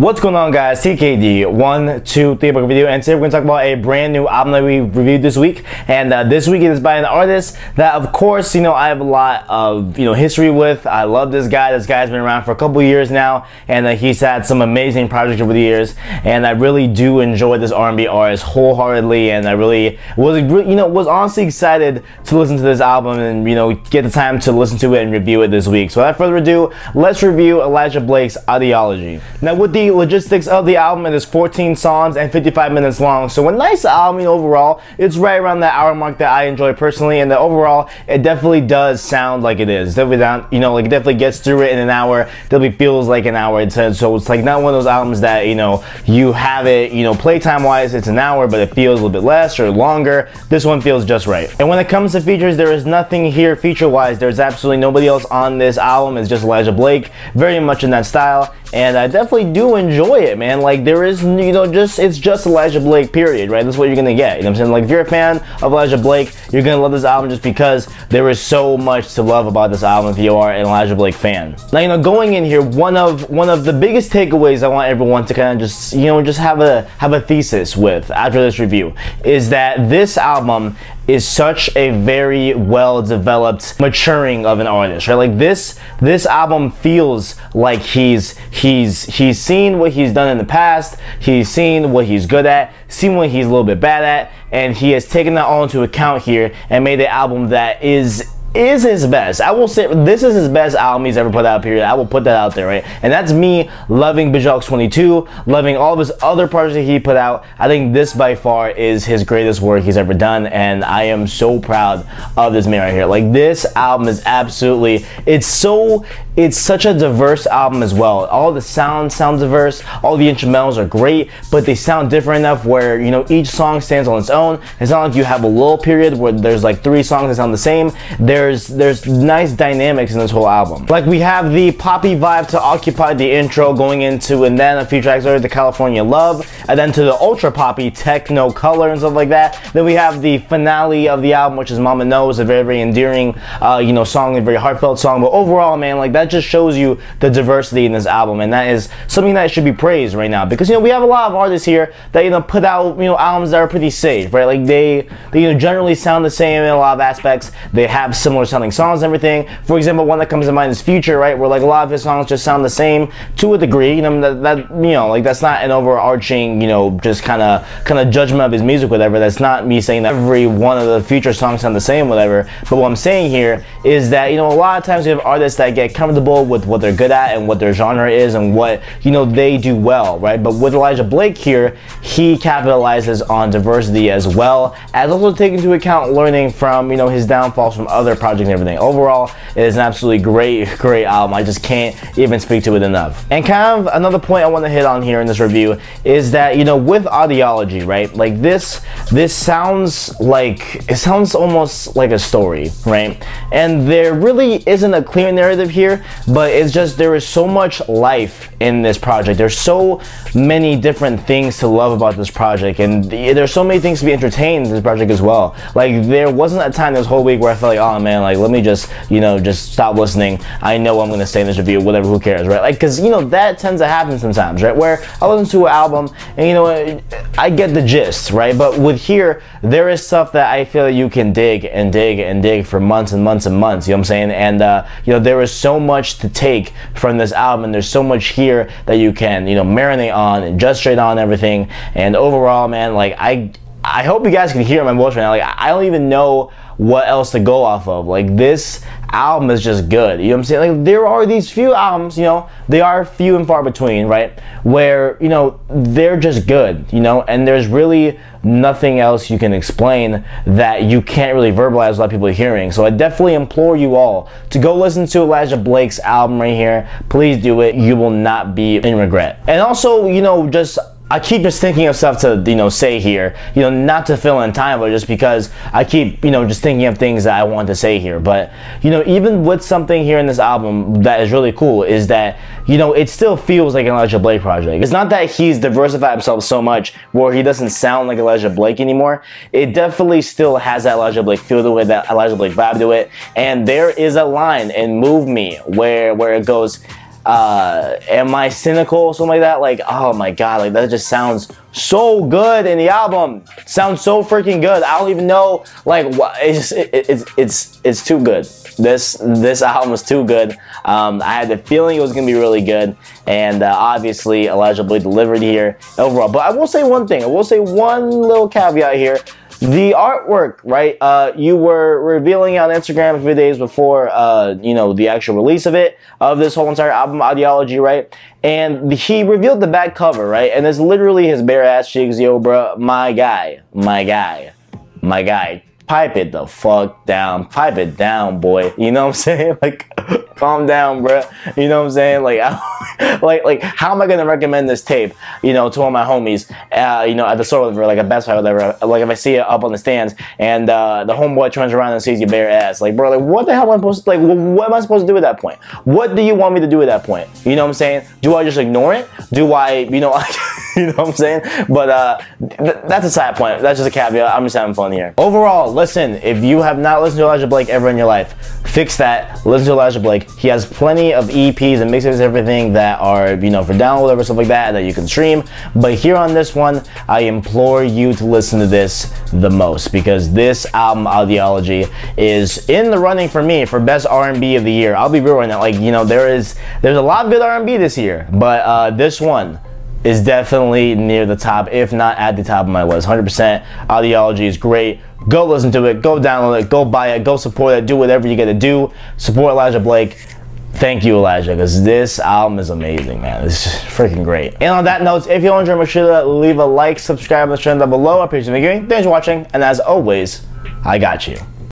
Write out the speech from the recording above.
What's going on, guys? TKD 1, 2, 3 book video, and today we're going to talk about a brand new album that we reviewed this week. And this week it is by an artist that, of course, I have a lot of history with. I love this guy. This guy's been around for a couple years now, and he's had some amazing projects over the years. And I really do enjoy this R&B artist wholeheartedly, and I really was honestly excited to listen to this album and get the time to listen to it and review it this week. So without further ado, let's review Elijah Blake's Audiology. Now, with the logistics of the album, it is 14 songs and 55 minutes long, so a nice album. Overall, it's right around that hour mark that I enjoy personally, and overall it definitely does sound like it is. It's definitely down, like it definitely gets through it in an hour. Definitely feels like an hour. So it's like not one of those albums that you have it playtime wise it's an hour, but it feels a little bit less or longer. This one feels just right. And when it comes to features, there is nothing here feature wise. There's absolutely nobody else on this album. It's just Elijah Blake, very much in that style, and I definitely do enjoy it, man. Like, there is, it's just Elijah Blake, period, right? That's what you're gonna get. You know what I'm saying? Like, if you're a fan of Elijah Blake, you're gonna love this album just because there is so much to love about this album if you are an Elijah Blake fan. Now, going in here, one of the biggest takeaways I want everyone to kind of just, just have a thesis with after this review is that this album is such a very well developed maturing of an artist, right? Like this album feels like he's seen what he's done in the past, he's seen what he's good at, seen what he's a little bit bad at, and he has taken that all into account here and made an album that is his best. I will say this is his best album he's ever put out, period. I will put that out there, right? And that's me loving Bijak 22, loving all of his other projects that he put out. I think this by far is his greatest work he's ever done, and I am so proud of this man right here. Like, this album is absolutely, it's such a diverse album as well. All the sounds sound diverse, all the instrumentals are great, but they sound different enough where each song stands on its own. It's not like you have a lull period where there's like 3 songs that sound the same. There's nice dynamics in this whole album. Like, we have the poppy vibe to Occupy the intro going into, and then a few tracks later, the California Love, and then to the ultra poppy Techno Color and stuff like that. Then we have the finale of the album, which is Mama Knows, a very, very endearing song, a very heartfelt song. But overall, man, like, that just shows you the diversity in this album, and that is something that should be praised right now, because we have a lot of artists here that put out albums that are pretty safe, right? Like, they generally sound the same in a lot of aspects. They have similar sounding songs and everything. For example, one that comes to mind is Future, right, where like a lot of his songs just sound the same to a degree. Like, that's not an overarching just kind of judgment of his music, whatever. That's not me saying that every one of the Future songs sound the same, whatever. But what I'm saying here is that a lot of times we have artists that get comfortable with what they're good at and what their genre is and what they do well, right? But with Elijah Blake here, he capitalizes on diversity as well as also taking into account learning from his downfalls from other projects and everything. Overall, it is an absolutely great album. I just can't even speak to it enough. And kind of another point I want to hit on here in this review is that with Audiology, right, like this sounds like, it sounds almost like a story, right? And there really isn't a clear narrative here, but it's just, there is so much life in this project. There's so many different things to love about this project, and there's so many things to be entertained in this project as well. Like, there wasn't a time this whole week where I felt like, oh man, like, let me just just stop listening. I know I'm gonna stay in this review, whatever, who cares, right? Like, because that tends to happen sometimes, right, where I listen to an album and I get the gist, right? But with here, there is stuff that I feel that you can dig and dig and dig for months and months and months, you know what I'm saying? And there is so much to take from this album, and there's so much here that you can marinate on and just straight on everything. And overall, man, like, I hope you guys can hear my voice right now. Like, I don't even know what else to go off of. Like, this album is just good, you know what I'm saying? Like, there are these few albums, they are few and far between, right, where they're just good, and there's really nothing else you can explain that you can't really verbalize a lot of people are hearing. So I definitely implore you all to go listen to Elijah Blake's album right here. Please do it. You will not be in regret. And also, I keep just thinking of stuff to, say here, not to fill in time, but just because I keep, just thinking of things that I want to say here. But, even with something here in this album that is really cool is that, it still feels like an Elijah Blake project. It's not that he's diversified himself so much where he doesn't sound like Elijah Blake anymore. It definitely still has that Elijah Blake feel to it, that Elijah Blake vibe to it. And there is a line in Move Me where it goes, Am I cynical, something like that? Like, oh my god, like that just sounds so good in the album. Sounds so freaking good. I don't even know, like, what it's too good. This album was too good. I had the feeling it was gonna be really good, and obviously Elijah Blake delivered here overall. But I will say one thing. I will say one little caveat here. The artwork, right? You were revealing on Instagram a few days before, you know, the actual release of this whole entire album, Audiology, right? And he revealed the back cover, right? And it's literally his bare ass cheeks. Yo, bro, my guy. Pipe it the fuck down. Pipe it down, boy. You know what I'm saying? Like, calm down, bro. You know what I'm saying? Like, like, how am I gonna recommend this tape, you know, to all my homies, you know, at the store, or like a Best Buy, or whatever. Like, if I see it up on the stands, and the homeboy turns around and sees your bare ass, like, bro, like, what the hell am I supposed to, like, what am I supposed to do at that point? What do you want me to do at that point? You know what I'm saying? Do I just ignore it? Do I, you know, you know what I'm saying? But that's a side point. That's just a caveat. I'm just having fun here. Overall, listen, if you have not listened to Elijah Blake ever in your life, fix that. Listen to Elijah Blake. He has plenty of EPs and mixes, everything that are, you know, for download or stuff like that you can stream. But here on this one, I implore you to listen to this the most, because this album, Audiology, is in the running for me for best R&B of the year. I'll be real right now. Like, you know, there's a lot of good R&B this year, but this one is definitely near the top, if not at the top of my list. 100%. Audiology is great. Go listen to it. Go download it. Go buy it. Go support it. Do whatever you gotta do. Support Elijah Blake. Thank you, Elijah, because this album is amazing, man. It's just freaking great. And on that note, if you enjoyed, make sure to leave a like, subscribe, and share down below. I appreciate you. Thanks for watching, and as always, I got you.